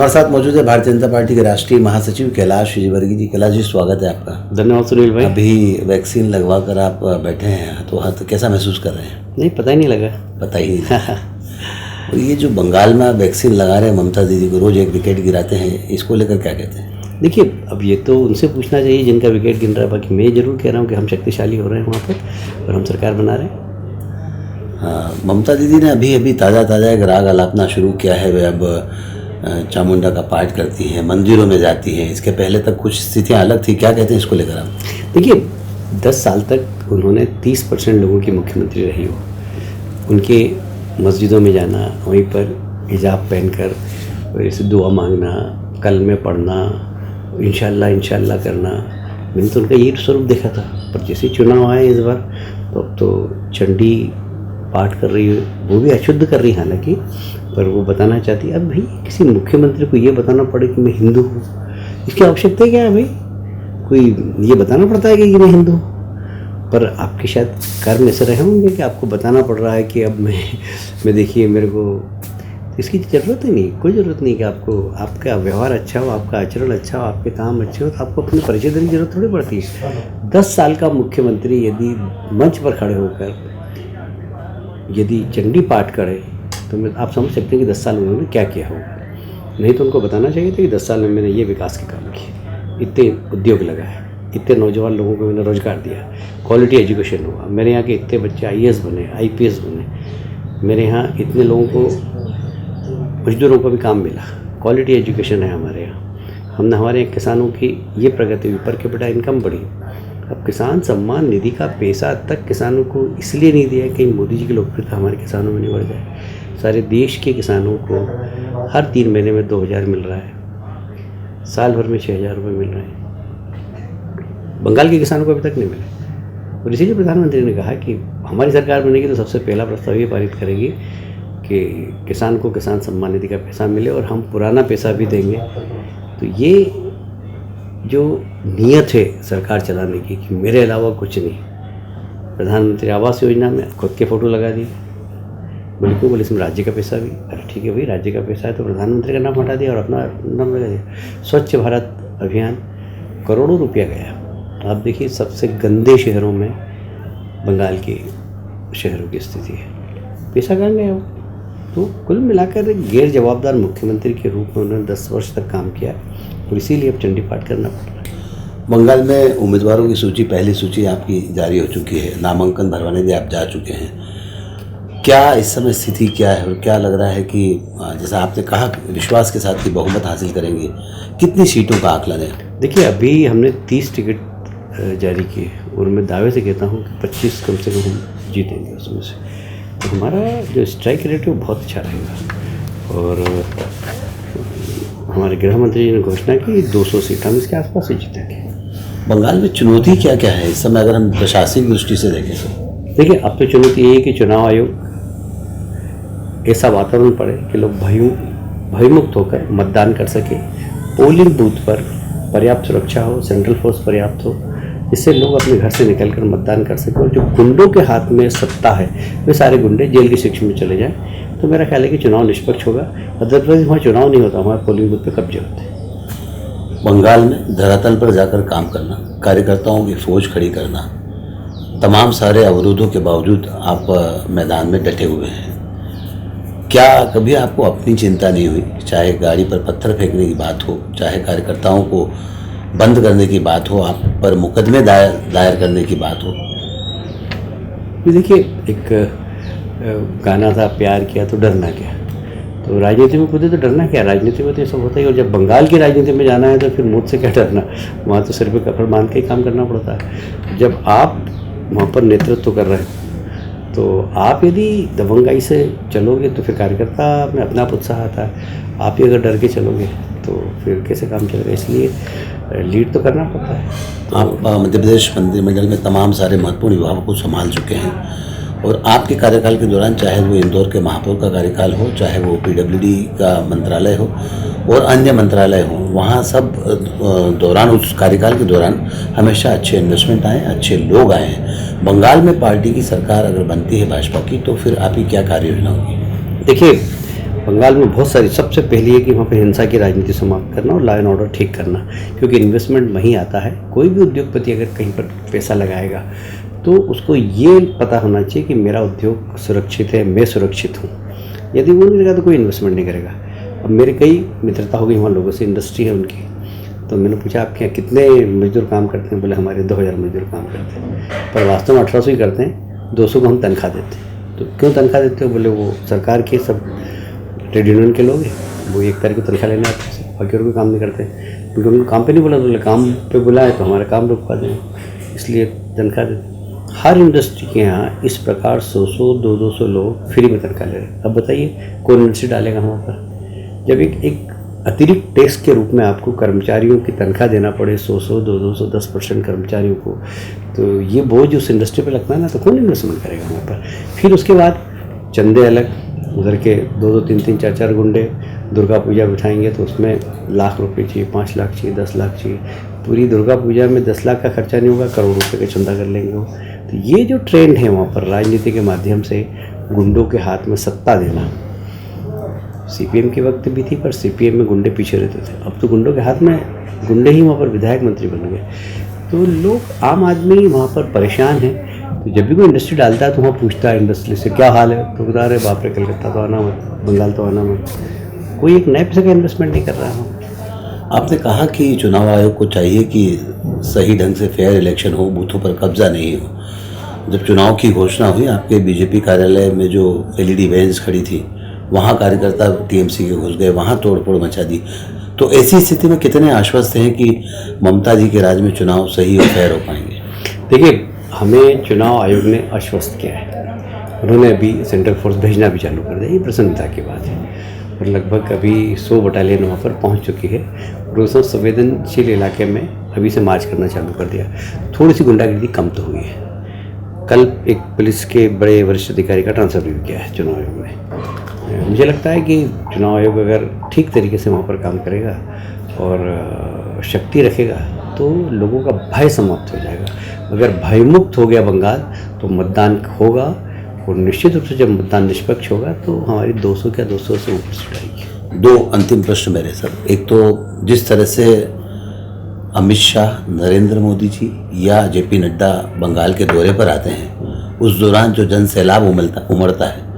हमारे साथ मौजूद है भारतीय जनता पार्टी के राष्ट्रीय महासचिव कैलाश विजयवर्गीय जी। कैलाश जी, स्वागत है आपका। धन्यवाद सुनील भाई। अभी वैक्सीन लगवा कर आप बैठे हैं हाथों हाथ, कैसा महसूस कर रहे हैं? नहीं, पता ही नहीं लगा। पता ही नहीं लगा। और ये जो बंगाल में आप वैक्सीन लगा रहे हैं, ममता दीदी को रोज एक विकेट गिराते हैं, इसको लेकर क्या कहते हैं? देखिए, अब ये तो उनसे पूछना चाहिए जिनका विकेट गिन रहा है। बाकी मैं जरूर कह रहा हूँ कि हम शक्तिशाली हो रहे हैं वहाँ पर और हम सरकार बना रहे हैं। हाँ, ममता दीदी ने अभी ताज़ा एक राग आलापना शुरू किया है। वे अब चामुंडा का पाठ करती हैं, मंदिरों में जाती हैं। इसके पहले तक कुछ स्थितियाँ अलग थी, क्या कहते हैं इसको लेकर आप? देखिए, 10 साल तक उन्होंने 30% लोगों की मुख्यमंत्री रही हो। उनके मस्जिदों में जाना, वहीं पर हिजाब पहनकर ऐसे दुआ मांगना, कलमे पढ़ना, इंशाल्लाह करना, मैंने तो उनका ये स्वरूप देखा था। पर जैसे चुनाव आए इस बार, तो अब तो चंडी पाठ कर रही है, वो भी अशुद्ध कर रही है हालांकि, पर वो बताना चाहती है। अब भाई किसी मुख्यमंत्री को ये बताना पड़े कि मैं हिंदू हूँ, इसकी आवश्यकता क्या है भाई? कोई ये बताना पड़ता है कि मैं हिंदू हूँ? पर आपके शायद कर्म ऐसे रहे होंगे कि आपको बताना पड़ रहा है कि अब मैं देखिए मेरे को, इसकी ज़रूरत ही नहीं, कोई ज़रूरत नहीं कि आपका व्यवहार अच्छा हो, आपका आचरण अच्छा हो, आपके काम अच्छे हो, तो आपको अपने परिचय देने की जरूरत थोड़ी पड़ती है। 10 साल का मुख्यमंत्री यदि मंच पर खड़े होकर यदि चंडी पाठ करे तो आप समझ सकते हैं कि 10 साल में उन्होंने क्या किया होगा। नहीं तो उनको बताना चाहिए था कि 10 साल में मैंने ये विकास के काम किए, इतने उद्योग लगाए, इतने नौजवान लोगों को मैंने रोजगार दिया, क्वालिटी एजुकेशन हुआ, मेरे यहाँ के इतने बच्चे IAS बने, IPS बने, मेरे यहाँ इतने लोगों को, मजदूरों को भी काम मिला, क्वालिटी एजुकेशन है हमारे यहाँ। हमने हमारे यहाँ किसानों की ये प्रगति हुई, पर कैपिटा इनकम बढ़ी। अब किसान सम्मान निधि का पैसा तक किसानों को इसलिए नहीं दिया कि मोदी जी की लोकप्रियता हमारे किसानों में नहीं बढ़ जाए। सारे देश के किसानों को हर 3 महीने में 2000 मिल रहा है, साल भर में 6000 रुपये मिल रहे हैं। बंगाल के किसानों को अभी तक नहीं मिले। और इसीलिए प्रधानमंत्री ने कहा कि हमारी सरकार बनेगी तो सबसे पहला प्रस्ताव ये पारित करेगी कि किसान को किसान सम्मान निधि का पैसा मिले और हम पुराना पैसा भी देंगे। तो ये जो नीयत है सरकार चलाने की कि मेरे अलावा कुछ नहीं, प्रधानमंत्री आवास योजना में खुद के फ़ोटो लगा दिए, बोले इसमें राज्य का पैसा भी। अरे ठीक है भाई, राज्य का पैसा है तो प्रधानमंत्री का नाम हटा दिया और अपना नाम लगा दिया। स्वच्छ भारत अभियान, करोड़ों रुपया गया। आप देखिए, सबसे गंदे शहरों में बंगाल के शहरों की स्थिति है, पैसा कहाँ गया वो? तो कुल मिलाकर एक गैर जवाबदार मुख्यमंत्री के रूप में उन्होंने 10 वर्ष तक काम किया और इसीलिए अब चंडी पाठ करना पड़ रहा है। बंगाल में उम्मीदवारों की सूची, पहली सूची आपकी जारी हो चुकी है, नामांकन भरवाने के आप जा चुके हैं। क्या इस समय स्थिति क्या है और क्या लग रहा है कि जैसा आपने कहा विश्वास के साथ ही बहुमत हासिल करेंगे, कितनी सीटों का आकलन है? देखिए, अभी हमने 30 टिकट जारी किए और मैं दावे से कहता हूँ कि 25 कम से कम हम जीतेंगे उसमें से। तो हमारा जो स्ट्राइक रेट है वो बहुत अच्छा रहेगा। और हमारे गृह मंत्री जी ने घोषणा की 200 सीट हम इसके आसपास ही जीतेंगे। बंगाल में चुनौती क्या क्या है इस समय, अगर हम प्रशासनिक दृष्टि से देखें तो? देखिए, अब तो चुनौती ये है कि चुनाव आयोग ऐसा वातावरण पड़े कि लोग भयमुक्त होकर मतदान कर सके, पोलिंग बूथ पर पर्याप्त सुरक्षा हो, सेंट्रल फोर्स पर्याप्त हो, जिससे लोग अपने घर से निकलकर मतदान कर सकें। और जो गुंडों के हाथ में सत्ता है वे सारे गुंडे जेल की शिक्षा में चले जाएं। तो मेरा ख्याल है कि चुनाव निष्पक्ष होगा। अदरवाइज वहाँ चुनाव नहीं होता, वहाँ पोलिंग बूथ पर कब्जे होते हैं। बंगाल में धरातल पर जाकर काम करना, कार्यकर्ताओं की फौज खड़ी करना, तमाम सारे अवरोधों के बावजूद आप मैदान में डटे हुए हैं। क्या कभी आपको अपनी चिंता नहीं हुई? चाहे गाड़ी पर पत्थर फेंकने की बात हो, चाहे कार्यकर्ताओं को बंद करने की बात हो, आप पर मुकदमे दायर करने की बात हो? देखिए, एक गाना था, प्यार किया तो डरना क्या। तो राजनीति में खुद तो डरना क्या, राजनीति में तो ये सब होता ही। और जब बंगाल की राजनीति में जाना है तो फिर मुझसे क्या डरना, वहाँ तो सिर पे कपड़ बांध के ही काम करना पड़ता है। जब आप वहाँ पर नेतृत्व कर रहे हैं तो आप यदि दबंगाई से चलोगे तो फिर कार्यकर्ता में अपना आप उत्साह आता है। आप ही अगर डर के चलोगे तो फिर कैसे काम चलेगा? इसलिए लीड तो करना पड़ता है। तो आप मध्य प्रदेश मंत्रिमंडल में तमाम सारे महत्वपूर्ण विभागों को संभाल चुके हैं और आपके कार्यकाल के दौरान, चाहे वो इंदौर के महापौर का कार्यकाल हो, चाहे वो PWD का मंत्रालय हो और अन्य मंत्रालय हो, वहाँ सब दौरान, उस कार्यकाल के दौरान हमेशा अच्छे इन्वेस्टमेंट आए, अच्छे लोग आए हैं। बंगाल में पार्टी की सरकार अगर बनती है भाजपा की, तो फिर आपकी क्या कार्य योजना होगी? देखिए, बंगाल में बहुत सारी, सबसे पहली है कि वहाँ पे हिंसा की राजनीति समाप्त करना और लॉ एंड ऑर्डर ठीक करना, क्योंकि इन्वेस्टमेंट वहीं आता है। कोई भी उद्योगपति अगर कहीं पर पैसा लगाएगा तो उसको ये पता होना चाहिए कि मेरा उद्योग सुरक्षित है, मैं सुरक्षित हूँ। यदि वो नहीं लगा तो कोई इन्वेस्टमेंट नहीं करेगा। अब मेरे कई मित्रता हो गई वहाँ लोगों से, इंडस्ट्री है उनकी, तो मैंने पूछा आपके यहाँ कितने मजदूर काम करते हैं? बोले हमारे 2000 मजदूर काम करते हैं, पर वास्तव में 1800 ही करते हैं, 200 को हम तनख्वाह देते हैं। तो क्यों तनख्वाह देते हो? बोले वो सरकार के सब ट्रेड यूनियन के लोग हैं, वो 1 तारीख को तनख्वाह लेने आते हैं, बाकी और कोई काम नहीं करते, क्योंकि उनको काम पे नहीं बोला, बोले काम पे बुलाए तो हमारा काम रुकवा दें, इसलिए तनख्वाह देते। हर इंडस्ट्री के यहाँ इस प्रकार 100 200 लोग फ्री में तनख्वाह ले रहे हैं। अब बताइए कौन इंडस्ट्री डालेगा वहाँ पर? जब एक अतिरिक्त टैक्स के रूप में आपको कर्मचारियों की तनख्वाह देना पड़े 100 200 10% कर्मचारियों को, तो ये बोझ उस इंडस्ट्री पे लगता है ना, तो कौन इन्वेस्टमेंट करेगा वहाँ पर? फिर उसके बाद चंदे अलग, उधर के 2 3 4 गुंडे दुर्गा पूजा बिठाएंगे तो उसमें लाख रुपए चाहिए, 5 लाख चाहिए, 10 लाख चाहिए। पूरी दुर्गा पूजा में 10 लाख का खर्चा नहीं होगा, करोड़ रुपए का चंदा कर लेंगे वो। तो ये जो ट्रेंड है वहाँ पर राजनीति के माध्यम से गुंडों के हाथ में सत्ता देना, सीपीएम के वक्त भी थी, पर सीपीएम में गुंडे पीछे रहते थे। अब तो गुंडों के हाथ में गुंडे ही वहाँ पर विधायक मंत्री बन गए। तो लोग, आम आदमी वहाँ पर परेशान है। तो जब भी कोई इंडस्ट्री डालता है तो वहाँ पूछता है इंडस्ट्री से क्या हाल है, तो बता रहे बाप रे कलकत्ता तो आना मत, बंगाल तो आना मत। कोई एक नए पैसे का इन्वेस्टमेंट नहीं कर रहा है। आपने कहा कि चुनाव आयोग को चाहिए कि सही ढंग से फेयर इलेक्शन हो, बूथों पर कब्जा नहीं हो। जब चुनाव की घोषणा हुई, आपके बीजेपी कार्यालय में जो एलईडी वैन्स खड़ी थी, वहाँ कार्यकर्ता टीएमसी के घुस गए, वहाँ तोड़फोड़ मचा दी। तो ऐसी स्थिति में कितने आश्वस्त हैं कि ममता जी के राज में चुनाव सही और फेयर हो पाएंगे? देखिए, हमें चुनाव आयोग ने आश्वस्त किया है। उन्होंने अभी सेंट्रल फोर्स भेजना भी चालू कर दिया, ये प्रसन्नता की बात है। और लगभग अभी 100 बटालियन वहाँ पर पहुँच चुकी है और उसमें संवेदनशील इलाके में अभी से मार्च करना चालू कर दिया। थोड़ी सी गुंडागिरी कम तो हुई है। कल एक पुलिस के बड़े वरिष्ठ अधिकारी का ट्रांसफर भी किया है चुनाव आयोग में। मुझे लगता है कि चुनाव आयोग अगर ठीक तरीके से वहाँ पर काम करेगा और शक्ति रखेगा तो लोगों का भय समाप्त हो जाएगा। अगर भयमुक्त हो गया बंगाल तो मतदान होगा, और निश्चित रूप से जब मतदान निष्पक्ष होगा तो हमारी 200 क्या 200 से ऊपर सीट आएगी। 2 अंतिम प्रश्न मेरे सर। एक तो जिस तरह से अमित शाह, नरेंद्र मोदी जी या जेपी नड्डा बंगाल के दौरे पर आते हैं, उस दौरान जो जन सैलाब उमड़ता है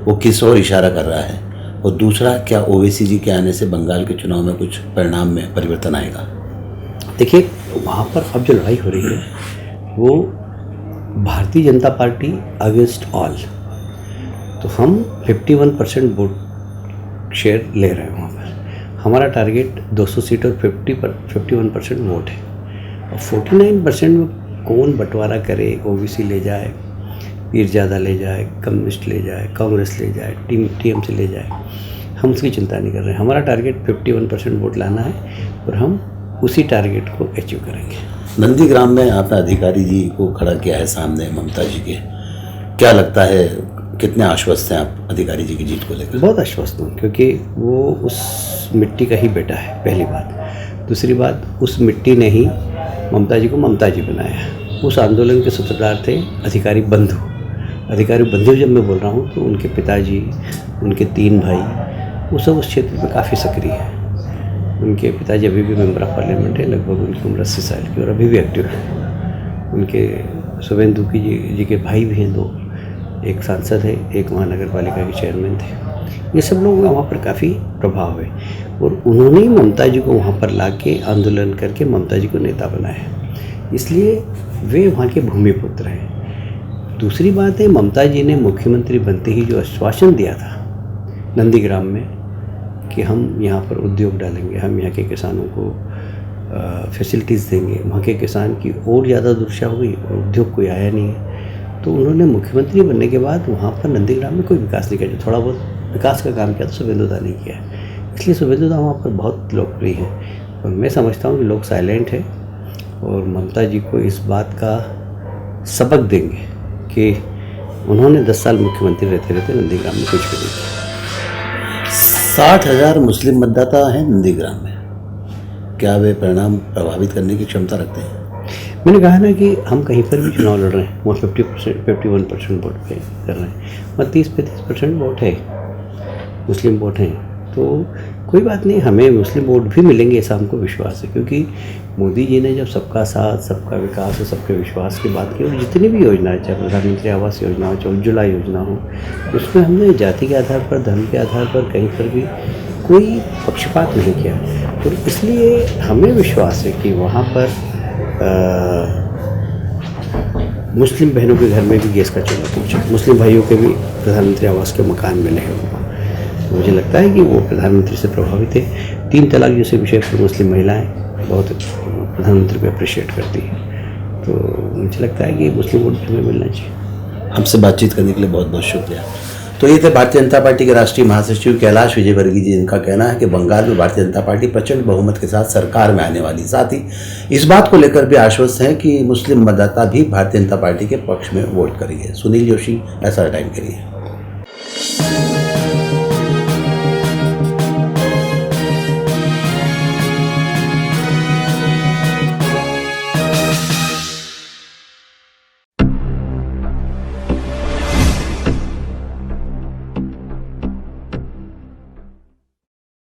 वो किस ओर इशारा कर रहा है? और दूसरा, क्या ओवैसी जी के आने से बंगाल के चुनाव में कुछ परिणाम में परिवर्तन आएगा? देखिए, वहाँ पर अब जो लड़ाई हो रही है वो Bharatiya Janata party against all, तो हम 51% वोट शेयर ले रहे हैं वहाँ पर। हमारा टारगेट 200 सीट और 51% वोट है। और 49% में कौन बंटवारा करे, ओबीसी ले जाए, पीरजादा ले जाए, कम्युनिस्ट ले जाए, कांग्रेस ले जाए, टीएमसी ले जाए, हम उसकी चिंता नहीं कर रहे हैं। हमारा टारगेट 51% वोट लाना है और हम उसी टारगेट को अचीव करेंगे। नंदीग्राम में आपने अधिकारी जी को खड़ा किया है सामने ममता जी के, क्या लगता है कितने आश्वस्त हैं आप अधिकारी जी की जीत को लेकर? बहुत आश्वस्त हूँ, क्योंकि वो उस मिट्टी का ही बेटा है, पहली बात। दूसरी बात, उस मिट्टी ने ही ममता जी को ममता जी बनाया। उस आंदोलन के सूत्रधार थे अधिकारी बंधु। अधिकारी बंधु जब मैं बोल रहा हूँ तो उनके पिताजी, उनके 3 भाई, वो सब उस क्षेत्र में काफ़ी सक्रिय है। उनके पिताजी अभी भी मेंबर ऑफ पार्लियामेंट है, लगभग उनकी उम्र 80 साल की, और अभी भी एक्टिव है। उनके शुभेंदु जी के भाई भी हैं 2, एक सांसद है, एक महानगर पालिका के चेयरमैन थे। ये सब लोग वहाँ पर काफ़ी प्रभाव है और उन्होंने ही ममता जी को वहाँ पर ला के आंदोलन करके ममता जी को नेता बनाया, इसलिए वे वहाँ के भूमिपुत्र हैं। दूसरी बात है, ममता जी ने मुख्यमंत्री बनते ही जो आश्वासन दिया था नंदीग्राम में कि हम यहाँ पर उद्योग डालेंगे, हम यहाँ के किसानों को फैसिलिटीज़ देंगे, वहाँ के किसान की और ज़्यादा दुर्दशा हो गई और उद्योग कोई आया नहीं है। तो उन्होंने मुख्यमंत्री बनने के बाद वहाँ पर नंदीग्राम में कोई विकास नहीं किया। जो थोड़ा बहुत विकास का काम किया तो शुभेंदुदा नहीं किया, इसलिए शुभेंदुदा वहाँ पर बहुत लोकप्रिय है। और मैं समझता हूँ कि लोग साइलेंट है और ममता जी को इस बात का सबक देंगे कि उन्होंने 10 साल मुख्यमंत्री रहते रहते नंदीग्राम में कुछ भी नहीं किया। 60,000 मुस्लिम मतदाता हैं नंदीग्राम में, क्या वे परिणाम प्रभावित करने की क्षमता रखते हैं? मैंने कहा ना कि हम कहीं पर भी चुनाव लड़ रहे हैं, वहाँ 51% वोट पे कर रहे हैं, वहाँ 30-35% वोट है। मुस्लिम वोट हैं, तो कोई बात नहीं, हमें मुस्लिम वोट भी मिलेंगे ऐसा हमको विश्वास है। क्योंकि मोदी जी ने जब सबका साथ, सबका विकास और सबके विश्वास की बात की, और जितनी भी योजनाएं, चाहे प्रधानमंत्री आवास योजना हो, चाहे उज्ज्वला योजना हो, उसमें हमने जाति के आधार पर, धर्म के आधार पर कहीं पर भी कोई पक्षपात नहीं किया। तो इसलिए हमें विश्वास है कि वहाँ पर मुस्लिम बहनों के घर में भी गैस का चूल्हा पहुँचा, मुस्लिम भाइयों के भी प्रधानमंत्री आवास के मकान मिले हैं उनको। तो मुझे लगता है कि वो प्रधानमंत्री से प्रभावित है। 3 तलाक जैसे विषय पर मुस्लिम महिलाएं बहुत प्रधानमंत्री को अप्रिशिएट करती हैं। तो मुझे लगता है कि मुस्लिम वोट हमें मिलना चाहिए। हमसे बातचीत करने के लिए बहुत बहुत शुक्रिया। तो ये थे भारतीय जनता पार्टी के राष्ट्रीय महासचिव कैलाश विजयवर्गीय जी, जिनका कहना है कि बंगाल में भारतीय जनता पार्टी प्रचंड बहुमत के साथ सरकार में आने वाली। साथ ही इस बात को लेकर भी आश्वस्त हैं कि मुस्लिम मतदाता भी भारतीय जनता पार्टी के पक्ष में वोट करेंगे। सुनील जोशी, ऐसा टाइम के लिए।